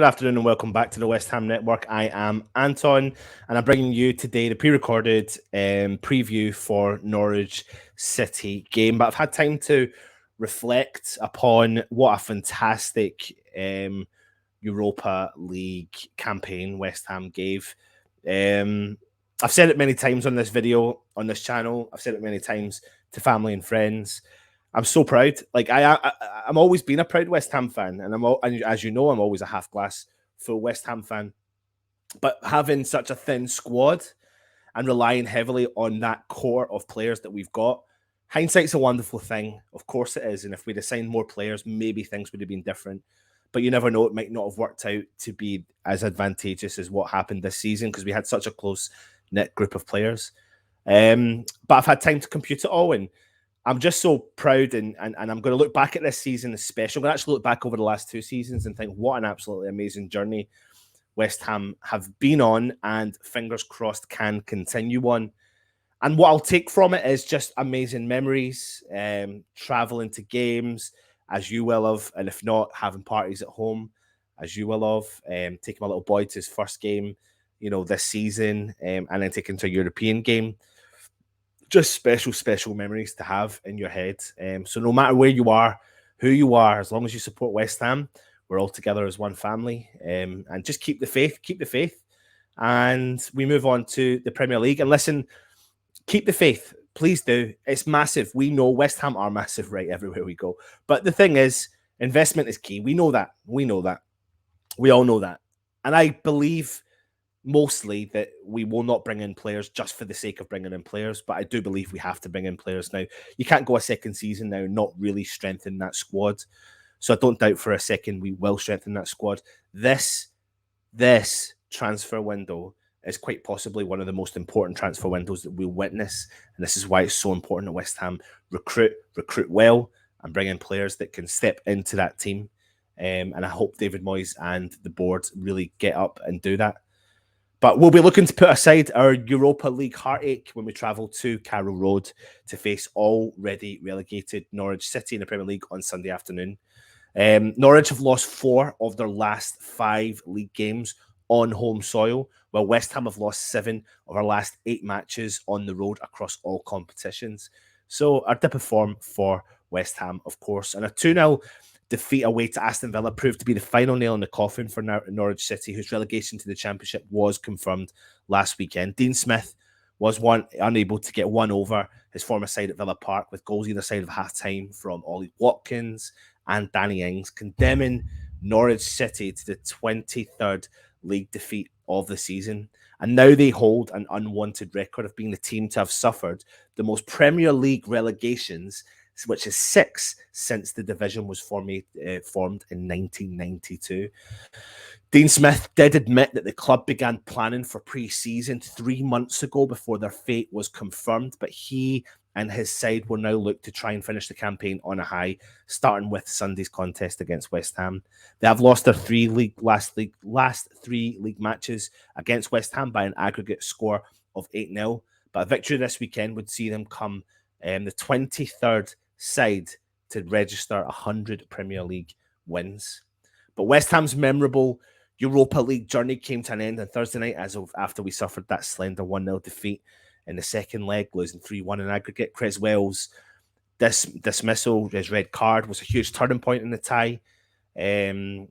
Good afternoon and welcome back to the West Ham Network. I am Anton and I'm bringing you today the pre-recorded preview for Norwich City game. But I've had time to reflect upon what a fantastic Europa League campaign West Ham gave. I've said it many times on this video, on this channel. I've said it many times to family and friends. I'm so proud. Like I'm always been a proud West Ham fan, and and as you know, I'm always a half glass full West Ham fan. But having such a thin squad and relying heavily on that core of players that we've got, hindsight's a wonderful thing. Of course it is. And if we'd assigned more players, maybe things would have been different. But you never know; it might not have worked out to be as advantageous as what happened this season because we had such a close knit group of players. But I've had time to compute it all and I'm just so proud and I'm going to look back at this season especially. I'm going to actually look back over the last two seasons and think what an absolutely amazing journey West Ham have been on and fingers crossed can continue on. And what I'll take from it is just amazing memories, traveling to games as you will have, and if not, having parties at home as you will have, taking my little boy to his first game, this season, and then taking to a European game. Just special memories to have in your head. So no matter where you are, who you are, as long as you support West Ham, we're all together as one family. And just keep the faith. And we move on to the Premier League. And listen, keep the faith. Please do. It's massive. We know West Ham are massive right everywhere we go. But the thing is, investment is key. We know that. We all know that. And I believe mostly that we will not bring in players just for the sake of bringing in players, but I do believe we have to bring in players now. You can't go a second season now not really strengthen that squad. So I don't doubt for a second we will strengthen that squad. This transfer window is quite possibly one of the most important transfer windows that we'll witness, and this is why it's so important that West Ham recruit well and bring in players that can step into that team. And I hope David Moyes and the board really get up and do that. But we'll be looking to put aside our Europa League heartache when we travel to Carrow Road to face already relegated Norwich City in the Premier League on Sunday afternoon. Norwich have lost 4 of their last 5 league games on home soil, while West Ham have lost 7 of our last 8 matches on the road across all competitions. So a dip of form for West Ham, of course. And a 2-0 defeat away to Aston Villa proved to be the final nail in the coffin for Norwich City, whose relegation to the Championship was confirmed last weekend. Dean Smith was unable to get one over his former side at Villa Park, with goals either side of half-time from Ollie Watkins and Danny Ings, condemning Norwich City to the 23rd league defeat of the season. And now they hold an unwanted record of being the team to have suffered the most Premier League relegations, which is 6 since the division was formed in 1992. Dean Smith did admit that the club began planning for pre-season 3 months ago before their fate was confirmed, but he and his side will now look to try and finish the campaign on a high, starting with Sunday's contest against West Ham. They have lost their last 3 league matches against West Ham by an aggregate score of 8-0, but a victory this weekend would see them come the 23rd side to register 100 Premier League wins. But West Ham's memorable Europa League journey came to an end on Thursday night after we suffered that slender 1-0 defeat in the second leg, losing 3-1 in aggregate. Creswell's dismissal, his red card, was a huge turning point in the tie. And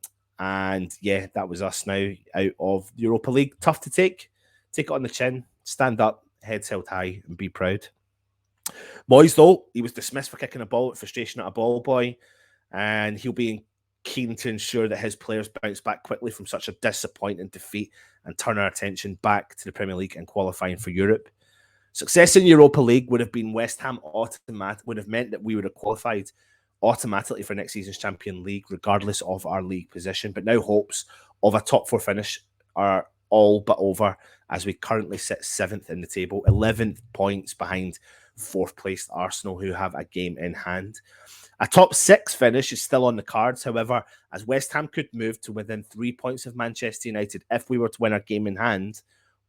yeah, that was us now out of the Europa League. Tough to take it on the chin, stand up, heads held high, and be proud. Moyes, though, he was dismissed for kicking a ball at frustration at a ball boy, and he'll be keen to ensure that his players bounce back quickly from such a disappointing defeat and turn our attention back to the Premier League and qualifying for Europe. Success in Europa League would have been West Ham would have meant that we would have qualified automatically for next season's Champions League, regardless of our league position. But now hopes of a top 4 finish are all but over, as we currently sit 7th in the table, 11 points behind 4th placed Arsenal, who have a game in hand. A top 6 finish is still on the cards, however, as West Ham could move to within 3 points of Manchester United if we were to win our game in hand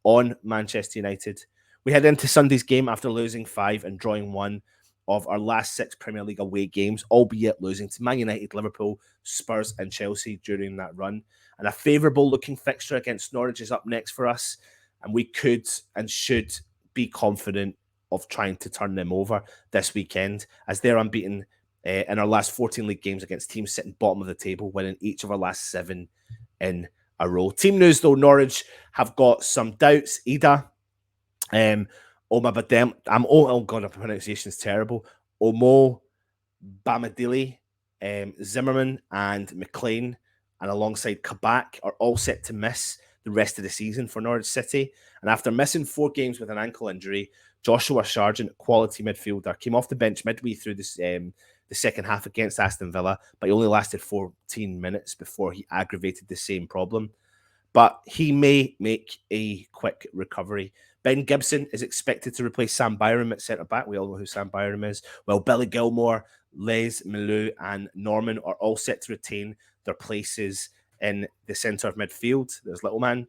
on Manchester United. We head into Sunday's game after losing 5 and drawing 1 of our last 6 Premier League away games, albeit losing to Man United, Liverpool, Spurs, and Chelsea during that run. And a favourable looking fixture against Norwich is up next for us. And we could and should be confident of trying to turn them over this weekend, as they're unbeaten in our last 14 league games against teams sitting bottom of the table, winning each of our last 7 in a row. Team news, though, Norwich have got some doubts. Ida, Oma Badem, oh god, our pronunciation is terrible. Omo Bamadili, Zimmerman, and McLean, and alongside Kabak, are all set to miss the rest of the season for Norwich City. And after missing 4 games with an ankle injury, Joshua Sargent, quality midfielder, came off the bench midway through this, the second half against Aston Villa, but he only lasted 14 minutes before he aggravated the same problem. But he may make a quick recovery. Ben Gibson is expected to replace Sam Byram at centre-back. We all know who Sam Byram is. Well, Billy Gilmore, Les Milou, and Norman are all set to retain their places in the centre of midfield. There's Little Man,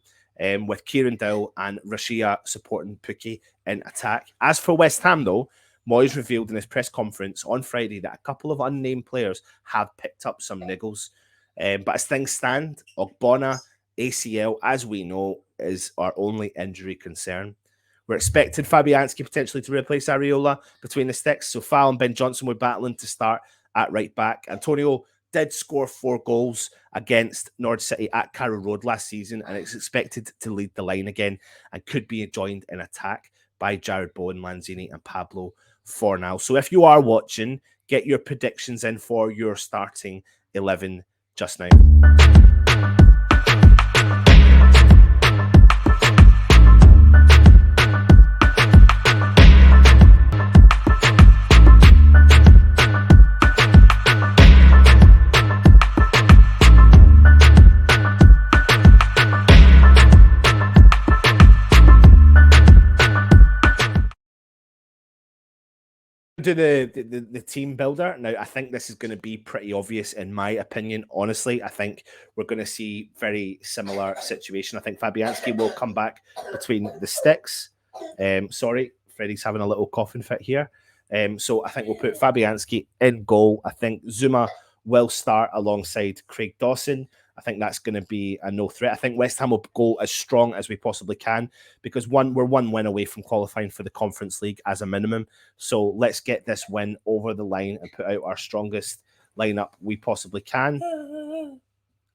with Kieran Dowell and Rashia supporting Pukki in attack. As for West Ham, though, Moyes revealed in his press conference on Friday that a couple of unnamed players have picked up some niggles. But as things stand, Ogbonna, ACL, as we know, is our only injury concern. We're expecting Fabianski potentially to replace Areola between the sticks. So Fal and Ben Johnson were battling to start at right back. Antonio did score 4 goals against Norwich City at Carrow Road last season, and is expected to lead the line again and could be joined in attack by Jared Bowen, Lanzini, and Pablo Fornal. So if you are watching, get your predictions in for your starting 11 just now. Do the team builder now. I think this is going to be pretty obvious in my opinion. Honestly, I think we're going to see very similar situation. I think Fabianski will come back between the sticks. Sorry, Freddie's having a little coughing fit here. So I think we'll put Fabianski in goal. I think Zuma will start alongside Craig Dawson. I think that's going to be a no threat. I think West Ham will go as strong as we possibly can, because we're 1 win away from qualifying for the Conference League as a minimum. So let's get this win over the line and put out our strongest lineup we possibly can.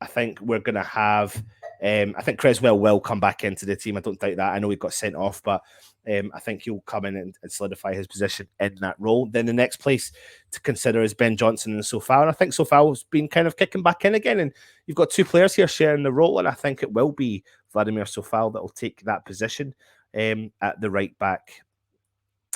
I think we're going to have... I think Creswell will come back into the team. I don't doubt that. I know he got sent off, but I think he'll come in and solidify his position in that role. Then the next place to consider is Ben Johnson and Sofal. And I think Sofal's been kind of kicking back in again. And you've got 2 players here sharing the role. And I think it will be Vladimir Sofal that will take that position at the right back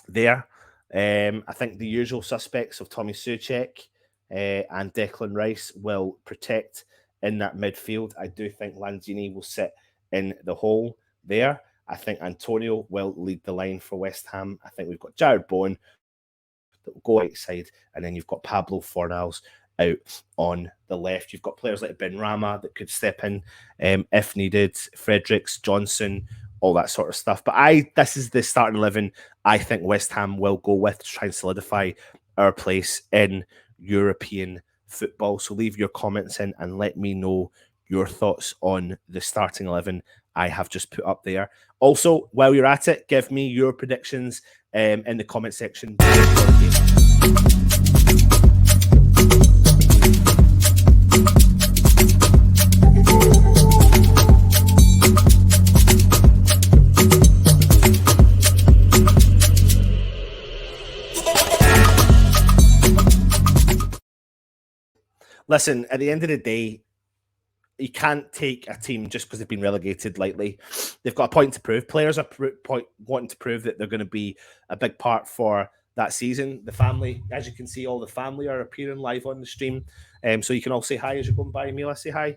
there. I think the usual suspects of Tommy Soucek and Declan Rice will protect in that midfield. I do think Lanzini will sit in the hole there. I think Antonio will lead the line for West Ham. I think we've got Jared Bowen that will go outside, and then you've got Pablo Fornals out on the left. You've got players like Ben Rama that could step in if needed, Fredericks, Johnson, all that sort of stuff. But this is the starting 11 I think West Ham will go with to try and solidify our place in European football. So leave your comments in and let me know your thoughts on the starting 11 I have just put up there. Also, while you're at it, give me your predictions in the comment section. Listen, at the end of the day, you can't take a team just because they've been relegated lightly. They've got a point to prove. Players are wanting to prove that they're going to be a big part for that season. The family, as you can see, all the family are appearing live on the stream. So you can all say hi as you're going by. Mila, say hi.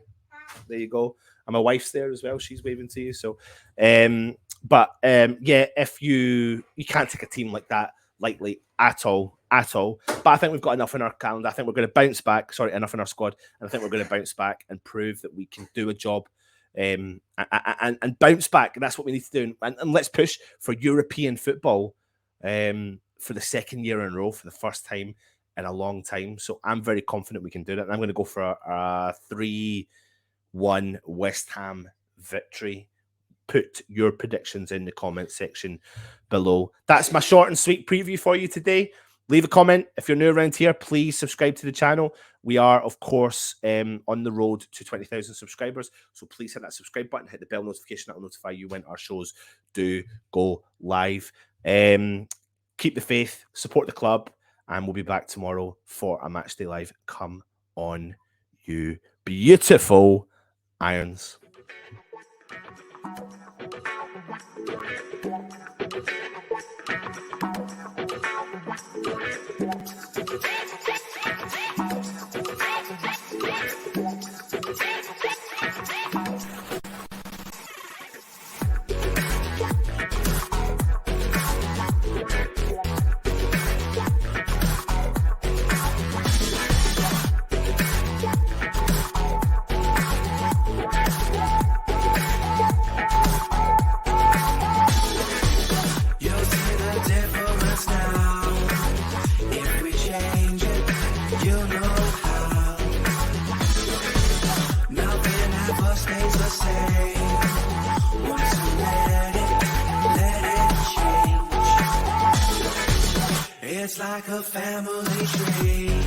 There you go. And my wife's there as well. She's waving to you. So, yeah, if you can't take a team like that lightly at all. But I think we've got enough in our calendar. I think we're going to bounce back. Sorry, enough in our squad. And I think we're going to bounce back and prove that we can do a job and bounce back. That's what we need to do. And let's push for European football for the second year in a row for the first time in a long time. So I'm very confident we can do that. And I'm going to go for a 3-1 West Ham victory. Put your predictions in the comment section below. That's my short and sweet preview for you today. Leave a comment. If you're new around here, please subscribe to the channel. We are, of course, on the road to 20,000 subscribers. So please hit that subscribe button, hit the bell notification. That will notify you when our shows do go live. Keep the faith, support the club, and we'll be back tomorrow for a Matchday Live. Come on, you beautiful Irons. It's like a family tree.